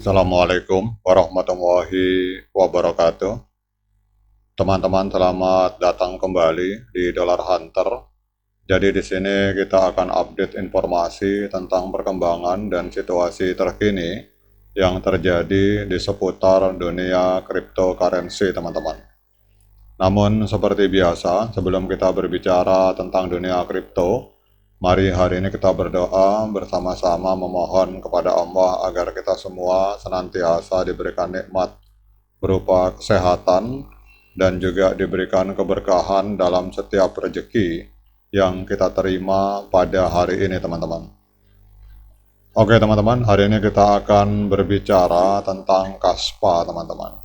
Assalamualaikum warahmatullahi wabarakatuh. Teman-teman, selamat datang kembali di Dollar Hunter. Jadi di sini kita akan update informasi tentang perkembangan dan situasi terkini yang terjadi di seputar dunia cryptocurrency, teman-teman. Namun seperti biasa, sebelum kita berbicara tentang dunia kripto, mari hari ini kita berdoa bersama-sama memohon kepada Allah agar kita semua senantiasa diberikan nikmat berupa kesehatan dan juga diberikan keberkahan dalam setiap rezeki yang kita terima pada hari ini, teman-teman. Oke, teman-teman, hari ini kita akan berbicara tentang Kaspa, teman-teman.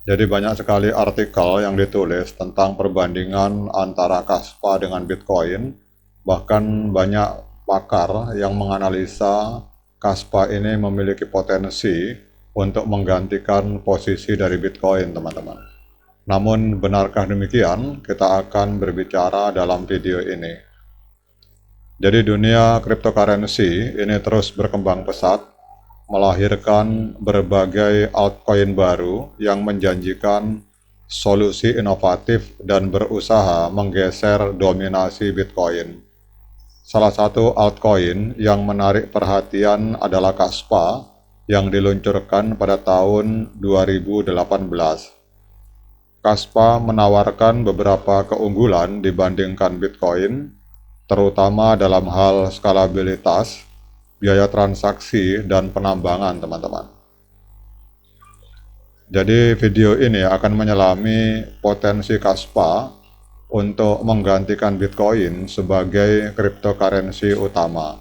Jadi banyak sekali artikel yang ditulis tentang perbandingan antara Kaspa dengan Bitcoin. Bahkan banyak pakar yang menganalisa Kaspa ini memiliki potensi untuk menggantikan posisi dari Bitcoin, teman-teman. Namun benarkah demikian? Kita akan berbicara dalam video ini. Jadi dunia cryptocurrency ini terus berkembang pesat, melahirkan berbagai altcoin baru yang menjanjikan solusi inovatif dan berusaha menggeser dominasi Bitcoin. Salah satu altcoin yang menarik perhatian adalah Kaspa yang diluncurkan pada tahun 2018. Kaspa menawarkan beberapa keunggulan dibandingkan Bitcoin, terutama dalam hal skalabilitas, biaya transaksi, dan penambangan, teman-teman. Jadi video ini akan menyelami potensi Kaspa untuk menggantikan Bitcoin sebagai cryptocurrency utama.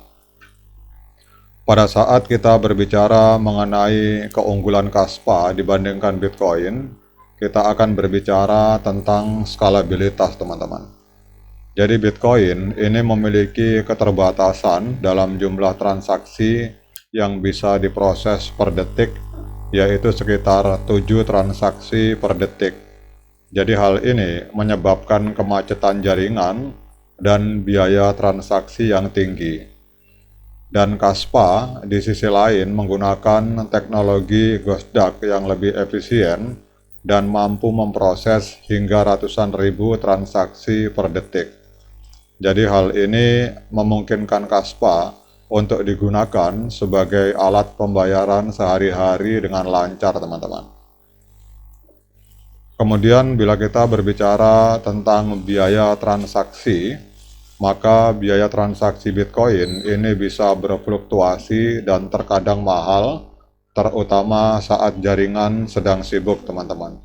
Pada saat kita berbicara mengenai keunggulan Kaspa dibandingkan Bitcoin, kita akan berbicara tentang skalabilitas, teman-teman. Jadi Bitcoin ini memiliki keterbatasan dalam jumlah transaksi yang bisa diproses per detik, yaitu sekitar 7 transaksi per detik. Jadi hal ini menyebabkan kemacetan jaringan dan biaya transaksi yang tinggi. Dan Kaspa di sisi lain menggunakan teknologi Ghost Duck yang lebih efisien dan mampu memproses hingga ratusan ribu transaksi per detik. Jadi hal ini memungkinkan Kaspa untuk digunakan sebagai alat pembayaran sehari-hari dengan lancar, teman-teman. Kemudian bila kita berbicara tentang biaya transaksi, maka biaya transaksi Bitcoin ini bisa berfluktuasi dan terkadang mahal, terutama saat jaringan sedang sibuk, teman-teman.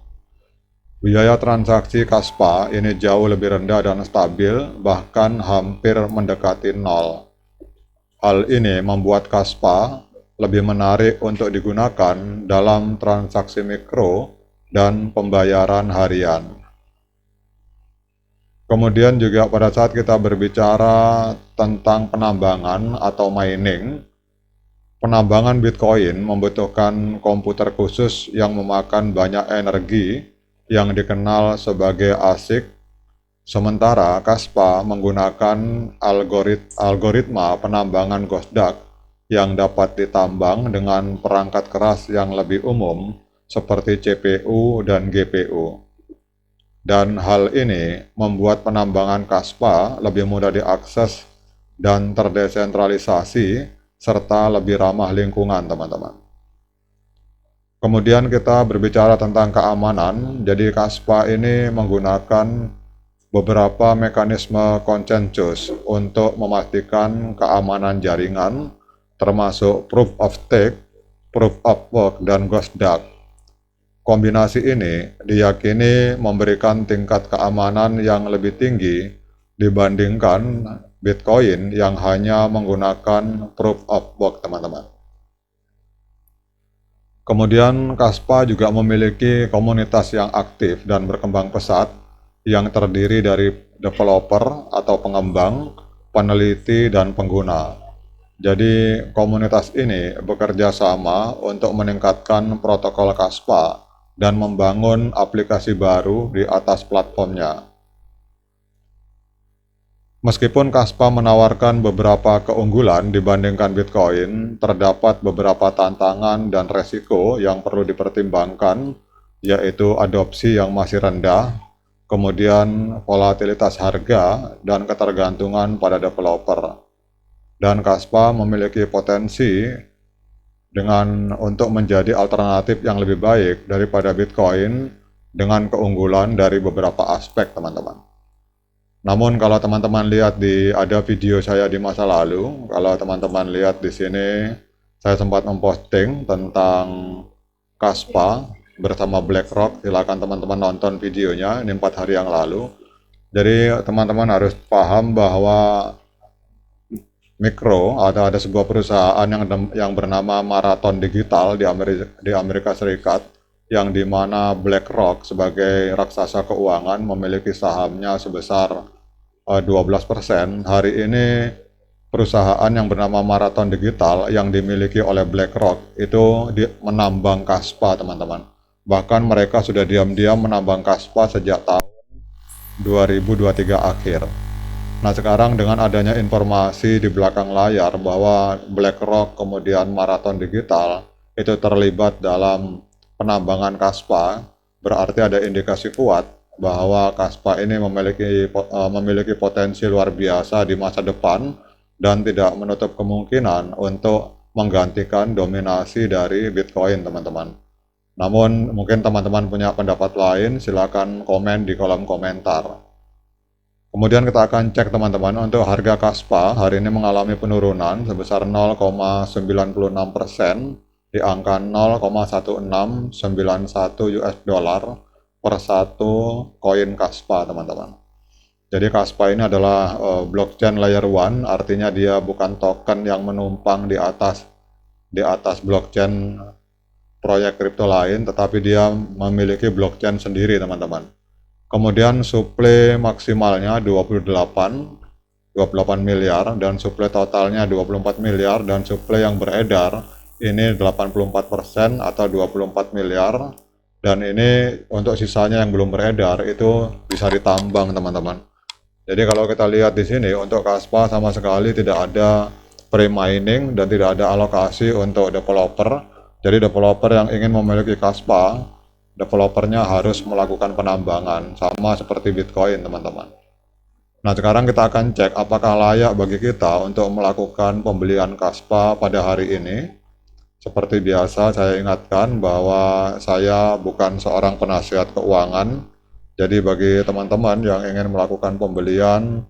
Biaya transaksi Kaspa ini jauh lebih rendah dan stabil, bahkan hampir mendekati nol. Hal ini membuat Kaspa lebih menarik untuk digunakan dalam transaksi mikro dan pembayaran harian. Kemudian juga pada saat kita berbicara tentang penambangan atau mining, penambangan Bitcoin membutuhkan komputer khusus yang memakan banyak energi yang dikenal sebagai ASIC, sementara Kaspa menggunakan algoritma penambangan Ghost Duck yang dapat ditambang dengan perangkat keras yang lebih umum seperti CPU dan GPU. Dan hal ini membuat penambangan Kaspa lebih mudah diakses dan terdesentralisasi serta lebih ramah lingkungan, teman-teman. Kemudian kita berbicara tentang keamanan. Jadi Kaspa ini menggunakan beberapa mekanisme konsensus untuk memastikan keamanan jaringan, termasuk Proof of Stake, Proof of Work, dan Ghost Duck. Kombinasi ini diyakini memberikan tingkat keamanan yang lebih tinggi dibandingkan Bitcoin yang hanya menggunakan Proof of Work, teman-teman. Kemudian Kaspa juga memiliki komunitas yang aktif dan berkembang pesat yang terdiri dari developer atau pengembang, peneliti, dan pengguna. Jadi komunitas ini bekerja sama untuk meningkatkan protokol Kaspa dan membangun aplikasi baru di atas platformnya. Meskipun Kaspa menawarkan beberapa keunggulan dibandingkan Bitcoin, terdapat beberapa tantangan dan resiko yang perlu dipertimbangkan, yaitu adopsi yang masih rendah, kemudian volatilitas harga, dan ketergantungan pada developer. Dan Kaspa memiliki potensi untuk menjadi alternatif yang lebih baik daripada Bitcoin dengan keunggulan dari beberapa aspek, teman-teman. Namun kalau teman-teman lihat ada video saya di masa lalu, kalau teman-teman lihat di sini saya sempat memposting tentang Kaspa bersama BlackRock. Silakan teman-teman nonton videonya, ini 4 hari yang lalu. Jadi teman-teman harus paham bahwa ada sebuah perusahaan yang bernama Marathon Digital di Amerika Serikat, yang dimana BlackRock sebagai raksasa keuangan memiliki sahamnya sebesar 12%. Hari ini perusahaan yang bernama Marathon Digital yang dimiliki oleh BlackRock itu menambang Kaspa, teman-teman. Bahkan mereka sudah diam-diam menambang Kaspa sejak tahun 2023 akhir. Nah, sekarang dengan adanya informasi di belakang layar bahwa BlackRock kemudian Marathon Digital itu terlibat dalam penambangan Kaspa, berarti ada indikasi kuat bahwa Kaspa ini memiliki potensi luar biasa di masa depan dan tidak menutup kemungkinan untuk menggantikan dominasi dari Bitcoin, teman-teman. Namun mungkin teman-teman punya pendapat lain, silakan komen di kolom komentar. Kemudian kita akan cek, teman-teman, untuk harga Kaspa hari ini mengalami penurunan sebesar 0,96% di angka 0,1691 US dollar per satu koin Kaspa, teman-teman. Jadi Kaspa ini adalah blockchain layer 1, artinya dia bukan token yang menumpang di atas blockchain proyek kripto lain, tetapi dia memiliki blockchain sendiri, teman-teman. Kemudian suplai maksimalnya 28 miliar dan suplai totalnya 24 miliar, dan suplai yang beredar ini 84% atau 24 miliar, dan ini untuk sisanya yang belum beredar itu bisa ditambang, teman-teman. Jadi kalau kita lihat di sini untuk Kaspa sama sekali tidak ada pre-mining dan tidak ada alokasi untuk developer. Jadi developer yang ingin memiliki Kaspa, developernya harus melakukan penambangan, sama seperti Bitcoin, teman-teman. Nah, sekarang kita akan cek apakah layak bagi kita untuk melakukan pembelian Kaspa pada hari ini. Seperti biasa, saya ingatkan bahwa saya bukan seorang penasihat keuangan. Jadi bagi teman-teman yang ingin melakukan pembelian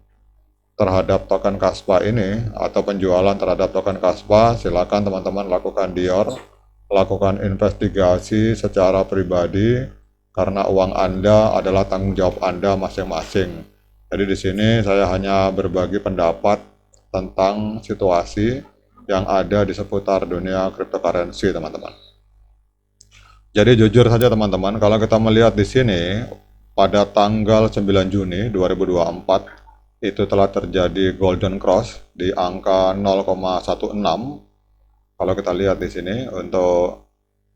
terhadap token Kaspa ini atau penjualan terhadap token Kaspa, silakan teman-teman lakukan lakukan investigasi secara pribadi, karena uang Anda adalah tanggung jawab Anda masing-masing. Jadi di sini saya hanya berbagi pendapat tentang situasi yang ada di seputar dunia cryptocurrency, teman-teman. Jadi jujur saja, teman-teman, kalau kita melihat di sini pada tanggal 9 Juni 2024 itu telah terjadi golden cross di angka 0,16. Kalau kita lihat di sini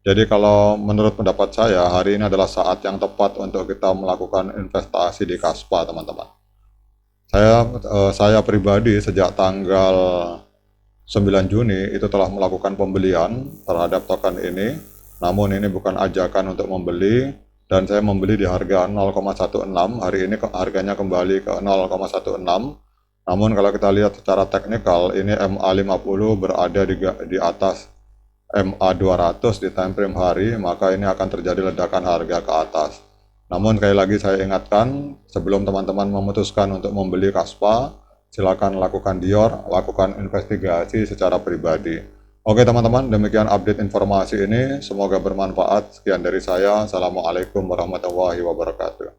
jadi kalau menurut pendapat saya hari ini adalah saat yang tepat untuk kita melakukan investasi di Kaspa, teman-teman. Saya pribadi sejak tanggal 9 Juni itu telah melakukan pembelian terhadap token ini. Namun ini bukan ajakan untuk membeli, dan saya membeli di harga 0,16. Hari ini harganya kembali ke 0,16. Namun kalau kita lihat secara teknikal, ini MA50 berada di atas MA200 di time frame hari, maka ini akan terjadi ledakan harga ke atas. Namun sekali lagi saya ingatkan, sebelum teman-teman memutuskan untuk membeli Kaspa, silakan lakukan lakukan investigasi secara pribadi. Oke teman-teman, demikian update informasi ini, semoga bermanfaat. Sekian dari saya, Assalamualaikum warahmatullahi wabarakatuh.